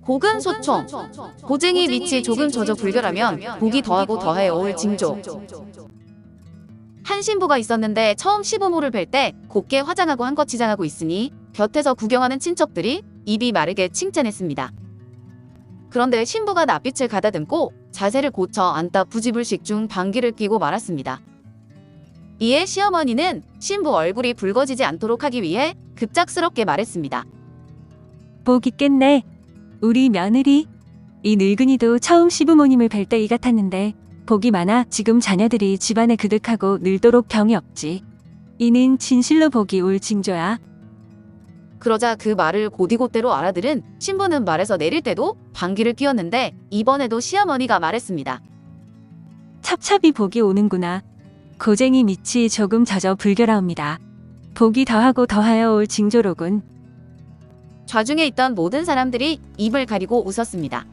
복은 소총. 고쟁이 밑이 조금 젖어 불결하면 복이 더하고 더하여 올 징조. 한 신부가 있었는데 처음 시부모를 뵐 때 곱게 화장하고 한껏 치장하고 있으니 곁에서 구경하는 친척들이 입이 마르게 칭찬했습니다. 그런데 신부가 낯빛을 가다듬고 자세를 고쳐 앉다 부지불식 중 방귀를 뀌고 말았습니다. 이에 시어머니는 신부 얼굴이 붉어지지 않도록 하기 위해 급작스럽게 말했습니다. 복 있겠네. 우리 며느리. 이 늙은이도 처음 시부모님을 뵐 때 이 같았는데 복이 많아 지금 자녀들이 집안에 그득하고 늘도록 병이 없지. 이는 진실로 복이 올 징조야. 그러자 그 말을 곧이곧대로 알아들은 신부는 말에서 내릴 때도 방귀를 뀌었는데 이번에도 시어머니가 말했습니다. 첩첩이 복이 오는구나. 고쟁이 밑이 조금 젖어 불결하옵니다. 복이 더하고 더하여 올 징조로군. 좌중에 있던 모든 사람들이 입을 가리고 웃었습니다.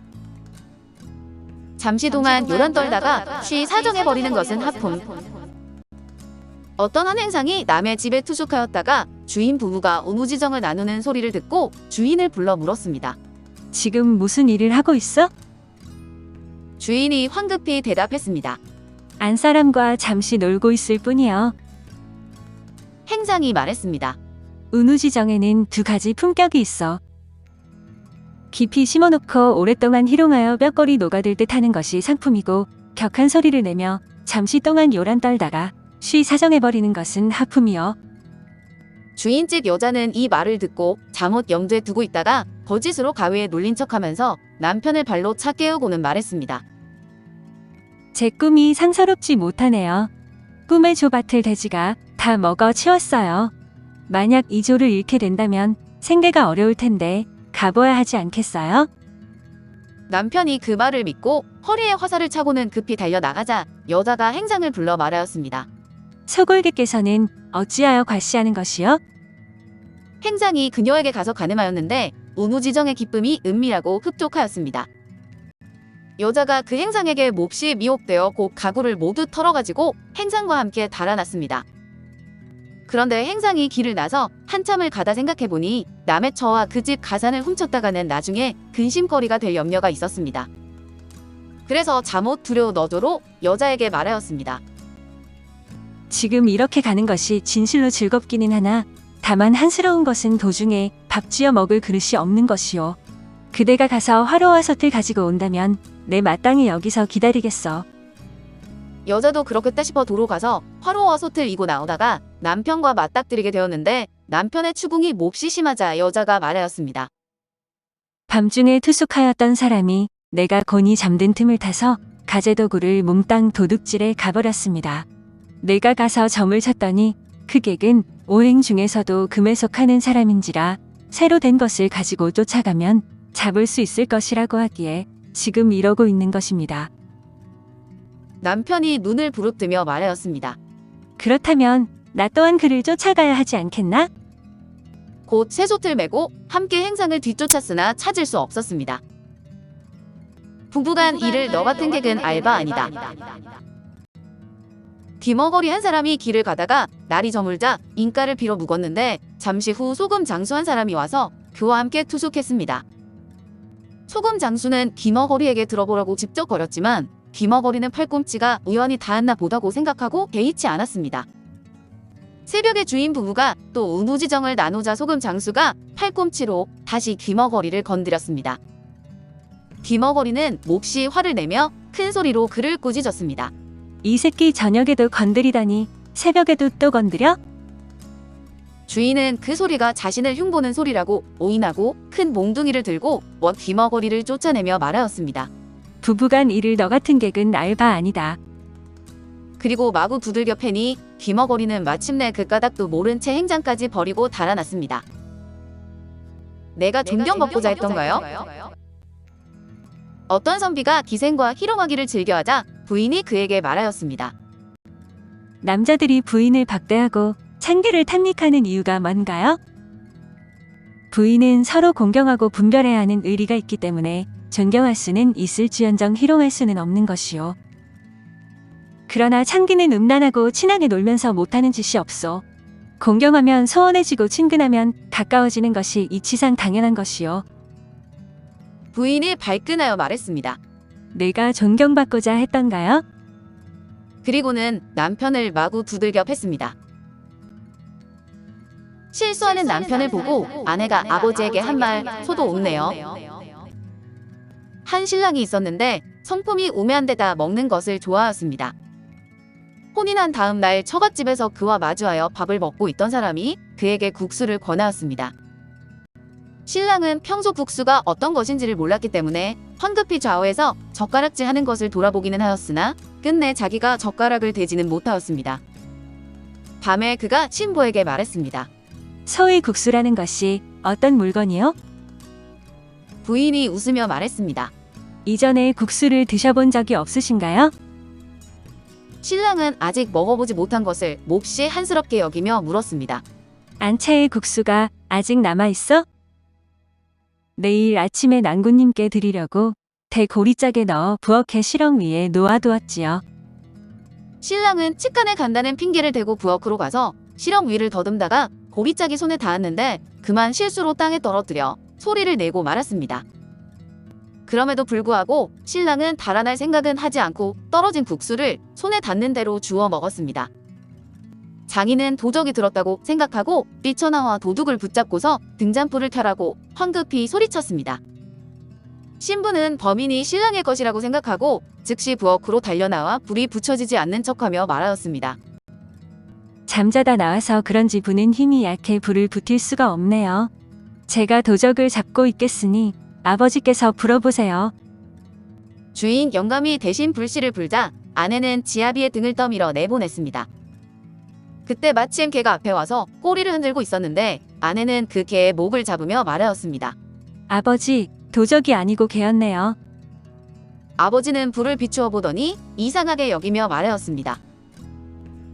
잠시 동안 요란 떨다가 쉬 사정해버리는 것은 하품. 어떤 한 행상이 남의 집에 투숙하였다가 주인 부부가 우무지정을 나누는 소리를 듣고 주인을 불러 물었습니다. 지금 무슨 일을 하고 있어? 주인이 황급히 대답했습니다. 안사람과 잠시 놀고 있을 뿐이요. 행상이 말했습니다. 운우지정에는 두 가지 품격이 있어. 깊이 심어놓고 오랫동안 희롱하여 뼈골이 녹아들 듯 하는 것이 상품이고 격한 소리를 내며 잠시 동안 요란 떨다가 쉬 사정해버리는 것은 하품이요. 주인집 여자는 이 말을 듣고 잠옷 염두에 두고 있다가 거짓으로 가위에 눌린 척하면서 남편을 발로 차 깨우고는 말했습니다. 제 꿈이 상서롭지 못하네요. 꿈의 조밭을 돼지가 다 먹어 치웠어요. 만약 이 조를 잃게 된다면 생계가 어려울 텐데 가봐야 하지 않겠어요? 남편이 그 말을 믿고 허리에 화살을 차고는 급히 달려나가자 여자가 행상을 불러 말하였습니다. 소골객께서는 어찌하여 과시하는 것이요? 행상이 그녀에게 가서 가늠하였는데 운우지정의 기쁨이 은밀하고 흡족하였습니다. 여자가 그 행상에게 몹시 미혹되어 곧 가구를 모두 털어가지고 행상과 함께 달아났습니다. 그런데 행상이 길을 나서 한참을 가다 생각해보니 남의 처와 그 집 가산을 훔쳤다가는 나중에 근심거리가 될 염려가 있었습니다. 그래서 잠옷 두려우 너조로 여자에게 말하였습니다. 지금 이렇게 가는 것이 진실로 즐겁기는 하나 다만 한스러운 것은 도중에 밥 지어 먹을 그릇이 없는 것이요. 그대가 가서 화로와 솥을 가지고 온다면 내 마땅히 여기서 기다리겠어. 여자도 그렇겠다 싶어 도로 가서 화로와 솥을 이고 나오다가 남편과 맞닥뜨리게 되었는데 남편의 추궁이 몹시 심하자 여자가 말하였습니다. 밤중에 투숙하였던 사람이 내가 곤히 잠든 틈을 타서 가재도구를 몽땅 도둑질해 가버렸습니다. 내가 가서 점을 쳤더니 그 객은 오행 중에서도 금에 속하는 사람인지라 새로 된 것을 가지고 쫓아가면 잡을 수 있을 것이라고 하기에 지금 이러고 있는 것입니다. 남편이 눈을 부릅뜨며 말하였습니다. 그렇다면 나 또한 그를 쫓아가야 하지 않겠나? 곧 새솥을 메고 함께 행상을 뒤쫓았으나 찾을 수 없었습니다. 부부간 이를 너 같은 객은 알바 아니다. 귀머거리 한 사람이 길을 가다가 날이 저물자 인가를 빌어 묵었는데 잠시 후 소금 장수 한 사람이 와서 그와 함께 투숙했습니다. 소금 장수는 귀머거리에게 들어보라고 직접 거렸지만 귀머거리는 팔꿈치가 우연히 닿았나 보다고 생각하고 개의치 않았습니다. 새벽에 주인 부부가 또 운우지정을 나누자 소금 장수가 팔꿈치로 다시 귀머거리를 건드렸습니다. 귀머거리는 몹시 화를 내며 큰 소리로 그를 꾸짖었습니다. 이 새끼 저녁에도 건드리다니 새벽에도 또 건드려? 주인은 그 소리가 자신을 흉보는 소리라고 오인하고 큰 몽둥이를 들고 먼 귀머거리를 쫓아내며 말하였습니다. 부부간 이를 너 같은 객은 알바 아니다. 그리고 마구 두들겨 패니 귀머거리는 마침내 그 까닭도 모른 채 행장까지 버리고 달아났습니다. 내가 존경받고자 했던가요? 어떤 선비가 기생과 희롱하기를 즐겨하자 부인이 그에게 말하였습니다. 남자들이 부인을 박대하고 창기를 탐닉하는 이유가 뭔가요? 부인은 서로 공경하고 분별해야 하는 의리가 있기 때문에 존경할 수는 있을지언정 희롱할 수는 없는 것이요. 그러나 창기는 음란하고 친하게 놀면서 못하는 짓이 없소. 공경하면 소원해지고 친근하면 가까워지는 것이 이치상 당연한 것이요. 부인이 발끈하여 말했습니다. 내가 존경받고자 했던가요? 그리고는 남편을 마구 두들겨 팼습니다. 실수하는 남편을 보고 아내가 아버지에게 한 말, 소도 없네요. 한 신랑이 있었는데 성품이 우매한 데다 먹는 것을 좋아하였습니다. 혼인한 다음 날 처갓집에서 그와 마주하여 밥을 먹고 있던 사람이 그에게 국수를 권하였습니다. 신랑은 평소 국수가 어떤 것인지를 몰랐기 때문에 황급히 좌우해서 젓가락질 하는 것을 돌아보기는 하였으나 끝내 자기가 젓가락을 대지는 못하였습니다. 밤에 그가 신부에게 말했습니다. 소의 국수라는 것이 어떤 물건이요? 부인이 웃으며 말했습니다. 이전에 국수를 드셔본 적이 없으신가요? 신랑은 아직 먹어보지 못한 것을 몹시 한스럽게 여기며 물었습니다. 안채의 국수가 아직 남아있어? 내일 아침에 낭군님께 드리려고 대고리짝에 넣어 부엌의 실험 위에 놓아두었지요. 신랑은 치간에 간다는 핑계를 대고 부엌으로 가서 실험 위를 더듬다가 고리짝이 손에 닿았는데 그만 실수로 땅에 떨어뜨려 소리를 내고 말았습니다. 그럼에도 불구하고 신랑은 달아날 생각은 하지 않고 떨어진 국수를 손에 닿는 대로 주워 먹었습니다. 장인은 도적이 들었다고 생각하고 뛰쳐나와 도둑을 붙잡고서 등잔불을 켜라고 황급히 소리쳤습니다. 신부는 범인이 신랑의 것이라고 생각하고 즉시 부엌으로 달려나와 불이 붙여지지 않는 척하며 말하였습니다. 잠자다 나와서 그런지 부는 힘이 약해 불을 붙일 수가 없네요. 제가 도적을 잡고 있겠으니 아버지께서 불어보세요. 주인 영감이 대신 불씨를 불자 아내는 지아비의 등을 떠밀어 내보냈습니다. 그때 마침 개가 앞에 와서 꼬리를 흔들고 있었는데 아내는 그 개의 목을 잡으며 말하였습니다. 아버지, 도적이 아니고 개였네요. 아버지는 불을 비추어 보더니 이상하게 여기며 말하였습니다.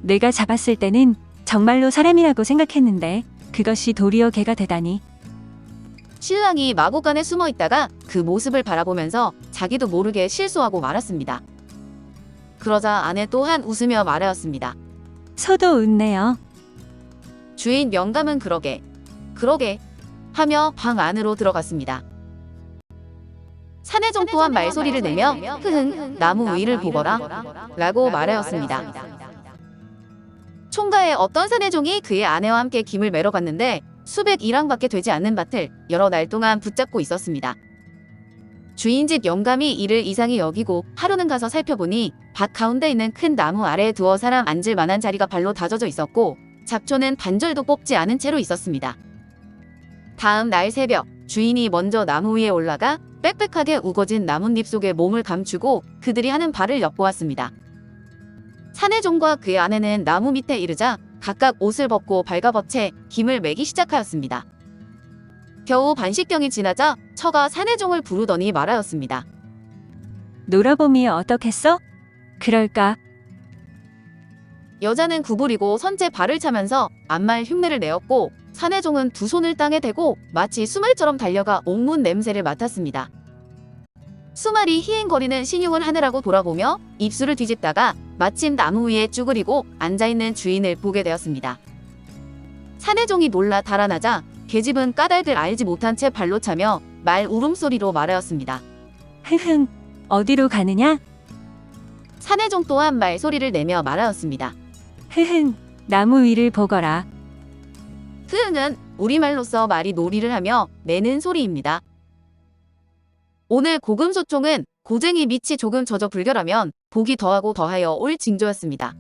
내가 잡았을 때는 정말로 사람이라고 생각했는데 그것이 도리어 개가 되다니. 신랑이 마구간에 숨어 있다가 그 모습을 바라보면서 자기도 모르게 실수하고 말았습니다. 그러자 아내 또한 웃으며 말하였습니다. 소도 웃네요. 주인 영감은 그러게 하며 방 안으로 들어갔습니다. 사내종 또한 말소리를 내며 흐흥 나무 위를 보거라 라고 말하였습니다. 총가의 어떤 사내종이 그의 아내와 함께 김을 매러 갔는데 수백 일왕밖에 되지 않는 밭을 여러 날 동안 붙잡고 있었습니다. 주인집 영감이 이를 이상히 여기고 하루는 가서 살펴보니 밭 가운데 있는 큰 나무 아래에 두어 사람 앉을 만한 자리가 발로 다져져 있었고 잡초는 반절도 뽑지 않은 채로 있었습니다. 다음 날 새벽 주인이 먼저 나무 위에 올라가 빽빽하게 우거진 나뭇잎 속에 몸을 감추고 그들이 하는 바를 엿보았습니다. 사내종과 그의 아내는 나무 밑에 이르자 각각 옷을 벗고 발가벗채 김을 매기 시작하였습니다. 겨우 반씩경이 지나자 처가 사내종을 부르더니 말하였습니다. 놀아봄이 어떻겠어? 그럴까? 여자는 구부리고 선제 발을 차면서 암말 흉내를 내었고 사내종은 두 손을 땅에 대고 마치 수말처럼 달려가 옥문 냄새를 맡았습니다. 수말이 희행거리는 신용을 하느라고 돌아보며 입술을 뒤집다가 마침 나무 위에 쭈그리고 앉아있는 주인을 보게 되었습니다. 사내종이 놀라 달아나자 계집은 까닭을 알지 못한 채 발로 차며 말 울음소리로 말하였습니다. 흐흥, 어디로 가느냐? 사내종 또한 말소리를 내며 말하였습니다. 흐흥, 나무 위를 보거라. 흐흥은 우리말로써 말이 놀이를 하며 내는 소리입니다. 오늘 고금소총은 고쟁이 밑이 조금 젖어 불결하면 복이 더하고 더하여 올 징조였습니다.